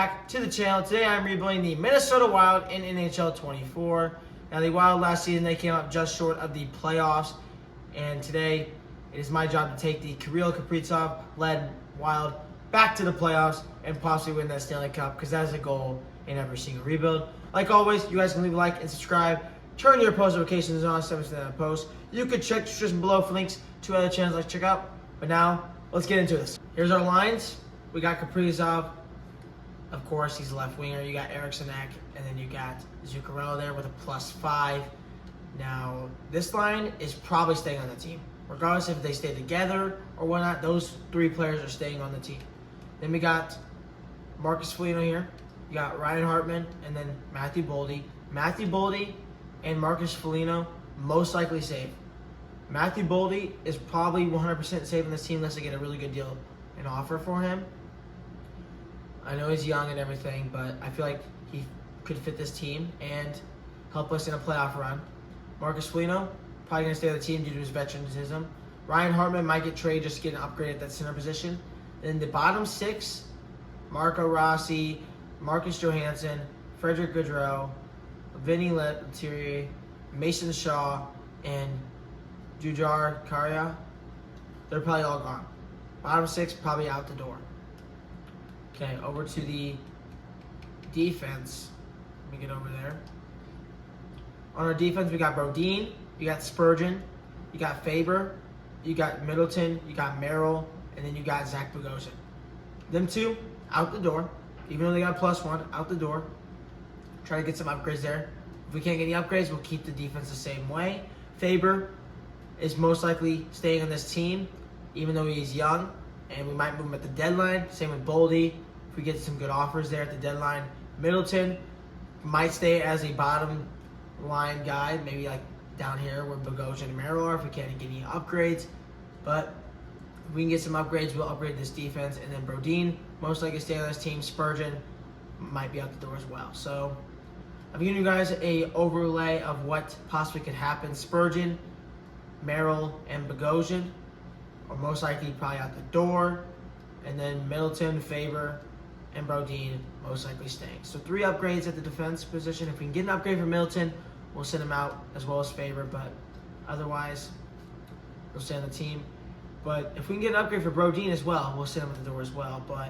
back to the channel. Today I'm rebuilding the Minnesota Wild in NHL 24. Now the Wild last season, they came up just short of the playoffs. And today it is my job to take the Kirill Kaprizov-led Wild back to the playoffs and possibly win that Stanley Cup, because that is a goal in every single rebuild. Like always, you guys can leave a like and subscribe. Turn your post notifications on so that post. You could check the description below for links to other channels like check out. But now, let's get into this. Here's our lines. We got Kaprizov. Of course, he's a left winger. You got Eriksson, and then you got Zuccarello there with a +5. Now, this line is probably staying on the team. Regardless if they stay together or whatnot, those three players are staying on the team. Then we got Marcus Foligno here. You got Ryan Hartman, and then Matthew Boldy. Matthew Boldy and Marcus Foligno most likely safe. Matthew Boldy is probably 100% safe on this team unless they get a really good deal and offer for him. I know he's young and everything, but I feel like he could fit this team and help us in a playoff run. Marcus Foligno, probably going to stay on the team due to his veteranism. Ryan Hartman might get traded just to get an upgrade at that center position. Then the bottom six, Marco Rossi, Marcus Johansson, Frederick Gaudreau, Vinny Lettieri, Mason Shaw, and Jujhar Khaira. They're probably all gone. Bottom six probably out the door. Okay, over to the defense. Let me get over there. On our defense, we got Brodin, you got Spurgeon, you got Faber, you got Middleton, you got Merrill, and then you got Zach Bogosian. Them two, out the door. Even though they got +1, out the door. Try to get some upgrades there. If we can't get any upgrades, we'll keep the defense the same way. Faber is most likely staying on this team, even though he's young, and we might move him at the deadline. Same with Boldy, if we get some good offers there at the deadline. Middleton might stay as a bottom line guy, maybe like down here where Bogosian and Merrill are if we can't get any upgrades. But if we can get some upgrades, we'll upgrade this defense. And then Brodin, most likely stay on this team. Spurgeon might be out the door as well. So I'm giving you guys a overlay of what possibly could happen. Spurgeon, Merrill, and Bogosian are most likely probably out the door. And then Middleton, Faber, and Brodin most likely staying. So 3 upgrades at the defense position. If we can get an upgrade for Middleton, we'll send him out as well as Faber. But otherwise, we'll stay on the team. But if we can get an upgrade for Brodin as well, we'll send him at the door as well. But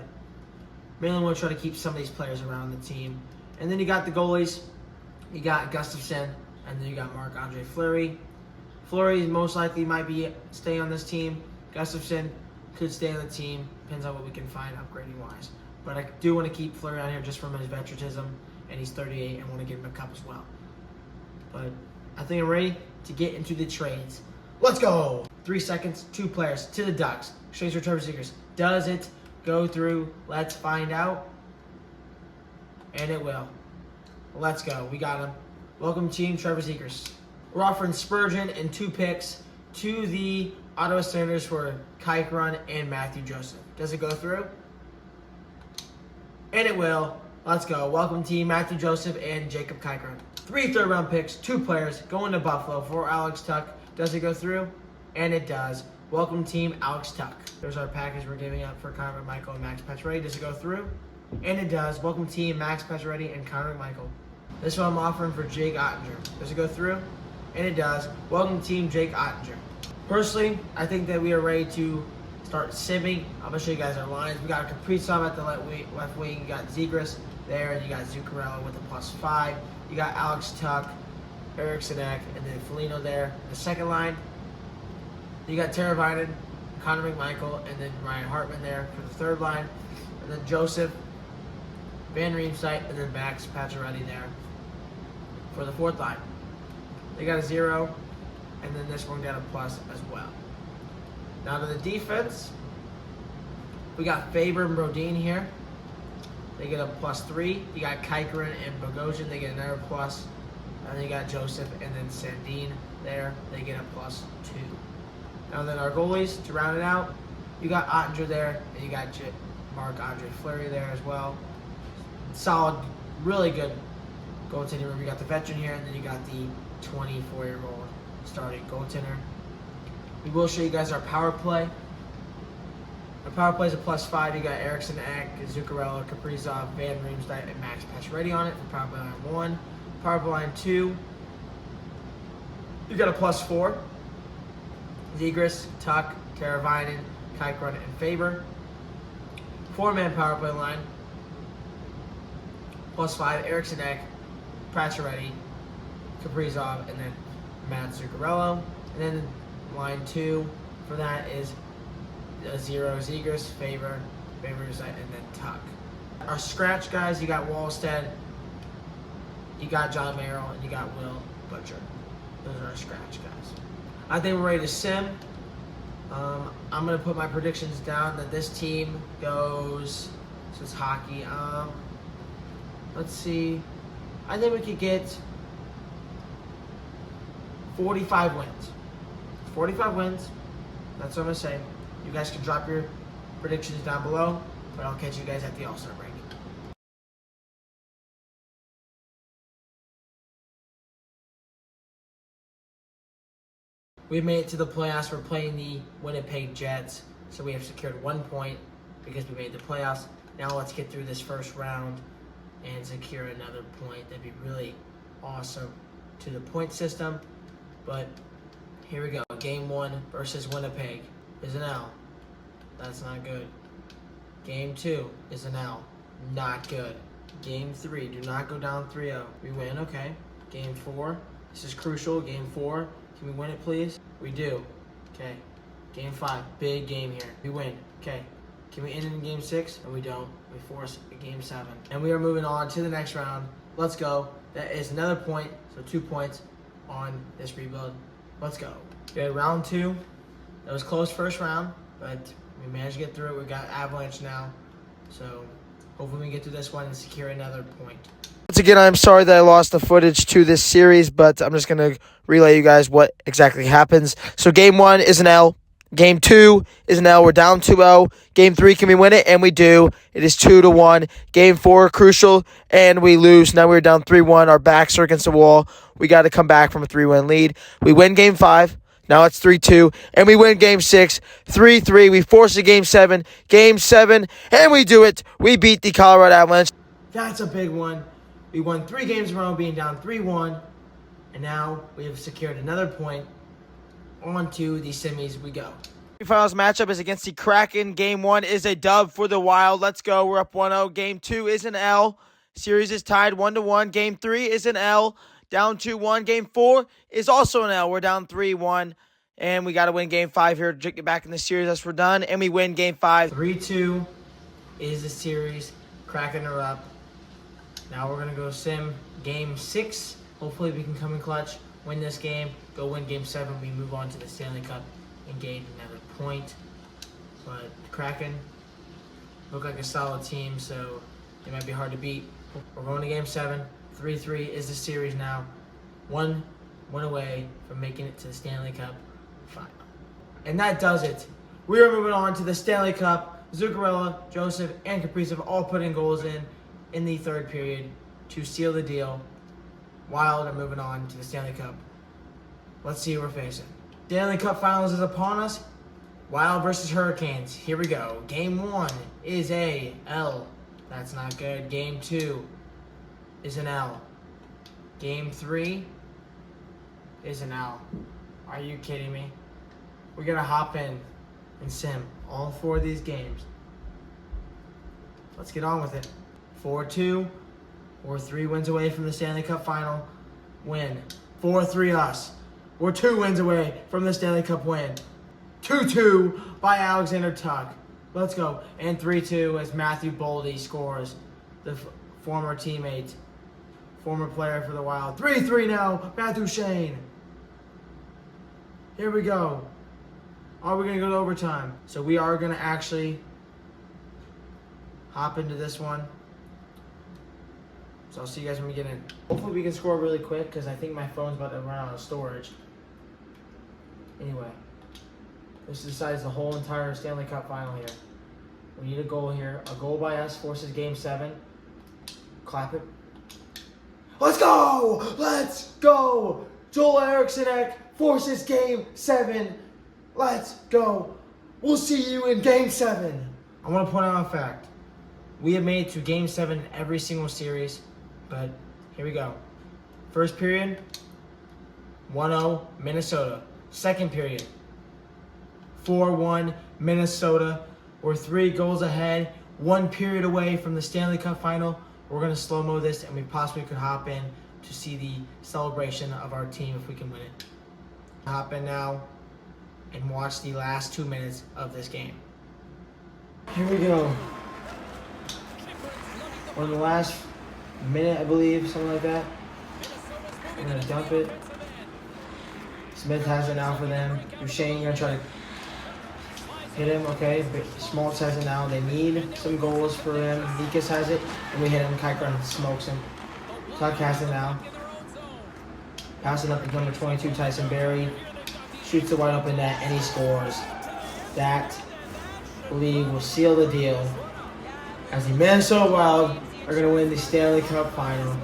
mainly we'll try to keep some of these players around the team. And then you got the goalies. You got Gustafsson, and then you got Marc-Andre Fleury. Fleury most likely might be staying on this team. Gustafsson could stay on the team. Depends on what we can find upgrading-wise. But I do want to keep Fleury on here just from his veteranism, and he's 38, and want to give him a cup as well. But I think I'm ready to get into the trades. Let's go! 3 seconds, 2 players to the Ducks. Trades for Trevor Zegras. Does it go through? Let's find out. And it will. Let's go. We got him. Welcome team, Trevor Zegras. We're offering Spurgeon and 2 picks to the Ottawa Senators for Kaikron and Matthew Joseph. Does it go through? And it will. Let's go. Welcome team, Matthew Joseph and Jacob Kaikron. 3 third-round picks, 2 players going to Buffalo for Alex Tuch. Does it go through? And it does. Welcome team, Alex Tuch. There's our package we're giving up for Connor McMichael and Max Pacioretty. Does it go through? And it does. Welcome team, Max Pacioretty and Connor McMichael. This one I'm offering for Jake Ottinger. Does it go through? And it does. Welcome team, Jake Ottinger. Personally, I think that we are ready to start simming. I'm going to show you guys our lines. We got Kaprizov at the left wing. You got Zegras there, and you got Zuccarello with a +5. You got Alex Tuch, Eriksson, and then Foligno there. The second line, you got Teravainen, Connor McMichael, and then Ryan Hartman there for the third line. And then Joseph, Van Riemsdyk, and then Max Pacioretty there for the fourth line. They got a 0, and then this one got a plus as well. Now to the defense, we got Faber and Brodin here. They get a +3. You got Kaikron and Bogosian. They get another plus. And then you got Joseph and then Sandin there. They get a +2. Now then our goalies, to round it out, you got Ottinger there, and you got Marc-Andre Fleury there as well. Solid, really good goaltending room. You got the veteran here, and then you got the 24-year-old starting goaltender. We will show you guys our power play. The power play is a +5. You got Eriksson, Ek, Zuccarello, Kaprizov, Van Riemsdyk, and Max Pacioretty on it for power play line 1. Power play line 2, you got a +4. Zegras, Tuck, Teravainen, Kaikkonen, and Faber. 4-man power play line. +5, Eriksson, Ek, Pacioretty, Kaprizov, and then Matt Zuccarello. And then line 2 for that is a 0, Zegras, Faber, and then Tuck. Our scratch guys, you got Wallstead, you got John Merrill, and you got Will Butcher. Those are our scratch guys. I think we're ready to sim. I'm going to put my predictions down that this team goes, so it's hockey. Let's see. I think we could get 45 wins. 45 wins. That's what I'm going to say. You guys can drop your predictions down below, but I'll catch you guys at the All-Star break. We made it to the playoffs. We're playing the Winnipeg Jets, so we have secured 1 point because we made the playoffs. Now let's get through this first round and secure another point. That'd be really awesome to the point system. But here we go. Game 1 versus Winnipeg is an L. That's not good. Game 2 is an L. Not good. Game 3, do not go down 3-0. We win, okay. Game 4, this is crucial. Game 4, can we win it, please? We do. Okay. Game 5, big game here. We win. Okay. Can we end in Game 6? No, we don't. We force a Game 7. And we are moving on to the next round. Let's go. That is another point, so 2 points on this rebuild. Let's go. We had round 2. That was close first round, but we managed to get through it. We got Avalanche now, so hopefully we get through this one and secure another point. Once again, I'm sorry that I lost the footage to this series, but I'm just going to relay you guys what exactly happens. So Game 1 is an L. Game 2 is an L. We're down 2-0. Game 3, can we win it? And we do. It is 2-1. Game 4, crucial, and we lose. Now we're down 3-1. Our backs are against the wall. We got to come back from a 3-1 lead. We win Game 5. Now it's 3-2, and we win Game 6, 3-3. We force a Game 7, and we do it. We beat the Colorado Avalanche. That's a big one. We won 3 games in a row, being down 3-1, and now we have secured another point. On to the semis we go. Finals matchup is against the Kraken. Game 1 is a dub for the Wild. Let's go. We're up 1-0. Game 2 is an L. Series is tied 1-1. Game 3 is an L. Down 2-1. Game 4 is also an L. We're down 3-1. And we got to win Game 5 here to get back in the series. That's we're done. And we win Game 5. 3-2 is the series. Kraken are up. Now we're going to go sim Game 6. Hopefully we can come in clutch, win this game, go win Game 7. We move on to the Stanley Cup and gain another point. But Kraken look like a solid team, so they might be hard to beat. We're going to Game 7. 3-3 is the series now. One away from making it to the Stanley Cup final. And that does it. We are moving on to the Stanley Cup. Zuccarello, Joseph, and Kaprizov all putting goals in the third period to seal the deal. Wild are moving on to the Stanley Cup. Let's see who we're facing. Stanley Cup Finals is upon us. Wild versus Hurricanes. Here we go. Game 1 is a L. That's not good. Game 2 is an L. Game 3 is an L. Are you kidding me? We're going to hop in and sim all 4 of these games. Let's get on with it. 4-2. We're 3 wins away from the Stanley Cup final win. 4-3 us. We're 2 wins away from the Stanley Cup win. 2-2 by Alexander Tuck. Let's go. And 3-2 as Matthew Boldy scores. The former teammate, former player for the Wild. 3-3 now, Matthew Shane. Here we go. Are we going to go to overtime? So we are going to actually hop into this one. So I'll see you guys when we get in. Hopefully we can score really quick because I think my phone's about to run out of storage. Anyway, this decides the whole entire Stanley Cup final here. We need a goal here. A goal by us forces Game 7. Clap it. Let's go! Let's go! Joel Eriksson forces Game 7. Let's go. We'll see you in Game 7. I want to point out a fact. We have made it to Game 7 in every single series, but here we go. First period, 1-0 Minnesota. Second period, 4-1 Minnesota. We're 3 goals ahead, 1 period away from the Stanley Cup final. We're going to slow-mo this, and we possibly could hop in to see the celebration of our team if we can win it. Hop in now and watch the last 2 minutes of this game. Here we go. We're in the last minute, I believe, something like that. We're going to dump it. Smith has it now for them. Duchesne going to try to hit him, okay. Schmaltz has it now. They need some goals for him. Nikas has it, and we hit him. Kykron smokes him. Tuck has it now. Pass it up to number 22, Tyson Berry. Shoots the wide open net, and he scores. That, I believe, will seal the deal as the Minnesota Wild are going to win the Stanley Cup final.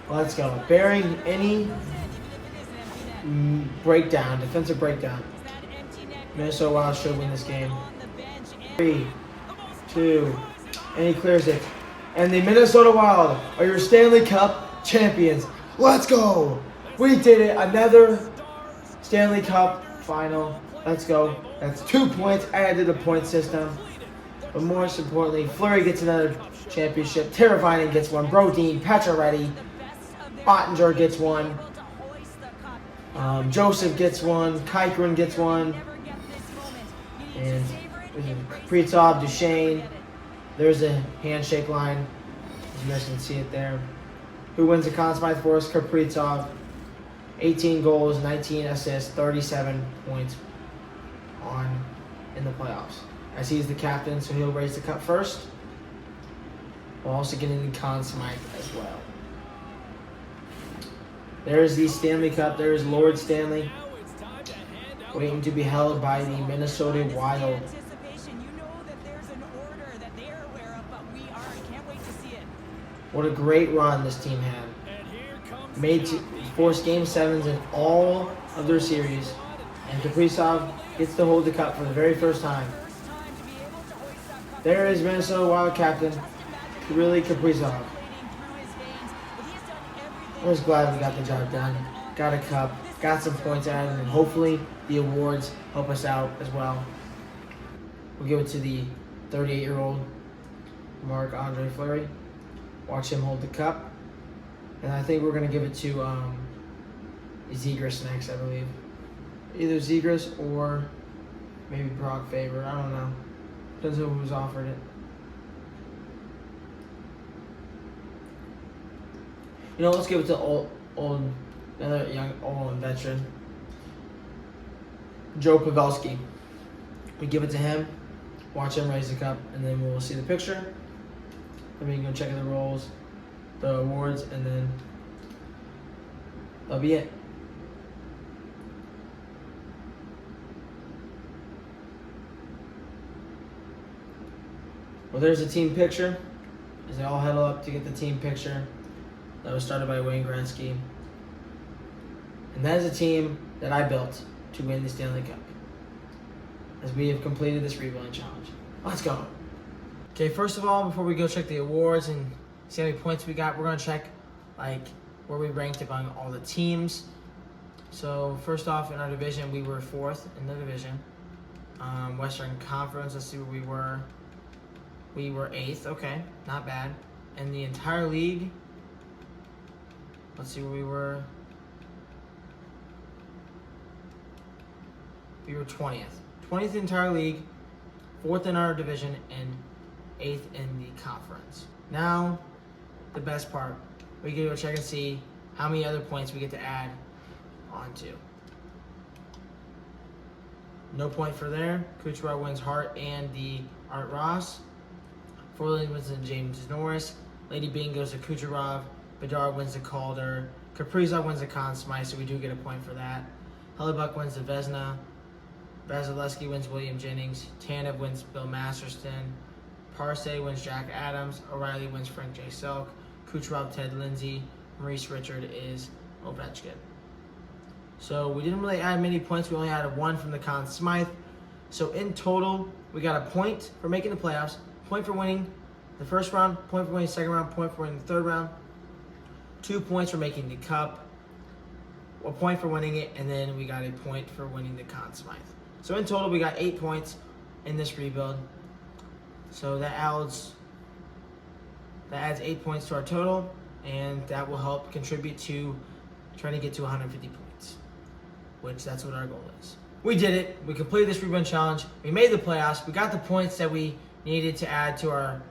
Let's go. Bearing any breakdown, defensive breakdown, Minnesota Wild should win this game. 3, 2, and he clears it. And the Minnesota Wild are your Stanley Cup champions. Let's go. We did it. Another Stanley Cup final. Let's go. That's 2 points added to the point system. But most importantly, Fleury gets another championship. Teravainen gets one. Brodin, Pacioretty, Ottinger gets one. Joseph gets one. Kykron gets one. And Kaprizov, Duchesne. There's a handshake line. As you guys can see it there. Who wins the Conn Smythe for us? Kaprizov. 18 goals, 19 assists, 37 points in the playoffs. As he's the captain, so he'll raise the cup first. We're also getting the Conn Smythe as well. There's the Stanley Cup. There's Lord Stanley, waiting to be held by the Minnesota Wild. What a great run this team had. Made to force Game 7s in all of their series. And Kaprizov gets to hold the cup for the very first time. There is Minnesota Wild captain, Kirill Kaprizov. I was glad we got the job done. Got a cup, got some points added, and hopefully the awards help us out as well. We'll give it to the 38-year-old Marc-Andre Fleury. Watch him hold the cup. And I think we're going to give it to Zegras next, I believe. Either Zegras or maybe Brock Faber. I don't know. Depends on who's offered it. You know, let's give it to another young, old veteran, Joe Pavelski. We give it to him, watch him raise the cup, and then we'll see the picture. Then we can go check the rolls, the awards, and then that'll be it. Well, there's the team picture as they all huddle up to get the team picture. That was started by Wayne Gretzky. And that is a team that I built to win the Stanley Cup, as we have completed this rebuilding challenge. Let's go. Okay, first of all, before we go check the awards and see how many points we got, we're going to check where we ranked among all the teams. So first off, in our division, we were 4th in the division. Western Conference, let's see where we were. We were 8th, okay, not bad. In the entire league, let's see where we were. We were 20th. 20th in the entire league, 4th in our division, and 8th in the conference. Now, the best part. We can go check and see how many other points we get to add onto. No point for there. Kucherov wins Hart and the Art Ross. Forley wins the James Norris. Lady Bean goes to Kucherov. Bedard wins the Calder. Kaprizov wins the Conn Smythe, so we do get a point for that. Hellebuck wins the Vezina. Vasilevsky wins William Jennings. Tanev wins Bill Masterson. Parsay wins Jack Adams. O'Reilly wins Frank J. Selk. Kucherov, Ted Lindsay. Maurice Richard is Ovechkin. So we didn't really add many points. We only added 1 from the Conn Smythe. So in total, we got a point for making the playoffs, point for winning the first round, point for winning the second round, point for winning the third round, 2 points for making the cup, a point for winning it, and then we got a point for winning the Conn Smythe. So in total, we got 8 points in this rebuild. So that adds 8 points to our total, and that will help contribute to trying to get to 150 points, which that's what our goal is. We did it. We completed this rebuild challenge. We made the playoffs. We got the points that we needed to add to our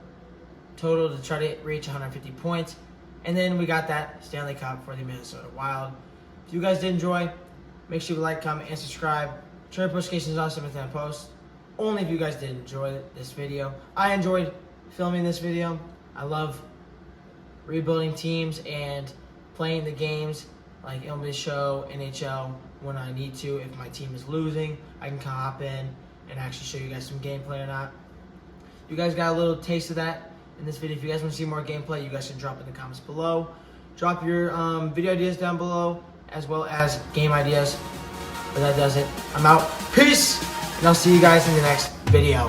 total to try to reach 150 points. And then we got that Stanley Cup for the Minnesota Wild. If you guys did enjoy, make sure you like, comment, and subscribe. Turn notifications on so you don't post. Only if you guys did enjoy this video. I enjoyed filming this video. I love rebuilding teams and playing the games like MLB Show, NHL, when I need to. If my team is losing, I can hop in and actually show you guys some gameplay or not. You guys got a little taste of that in this video. If you guys want to see more gameplay, you guys can drop in the comments below. Drop your video ideas down below, as well as game ideas. But that does it. I'm out. Peace! And I'll see you guys in the next video.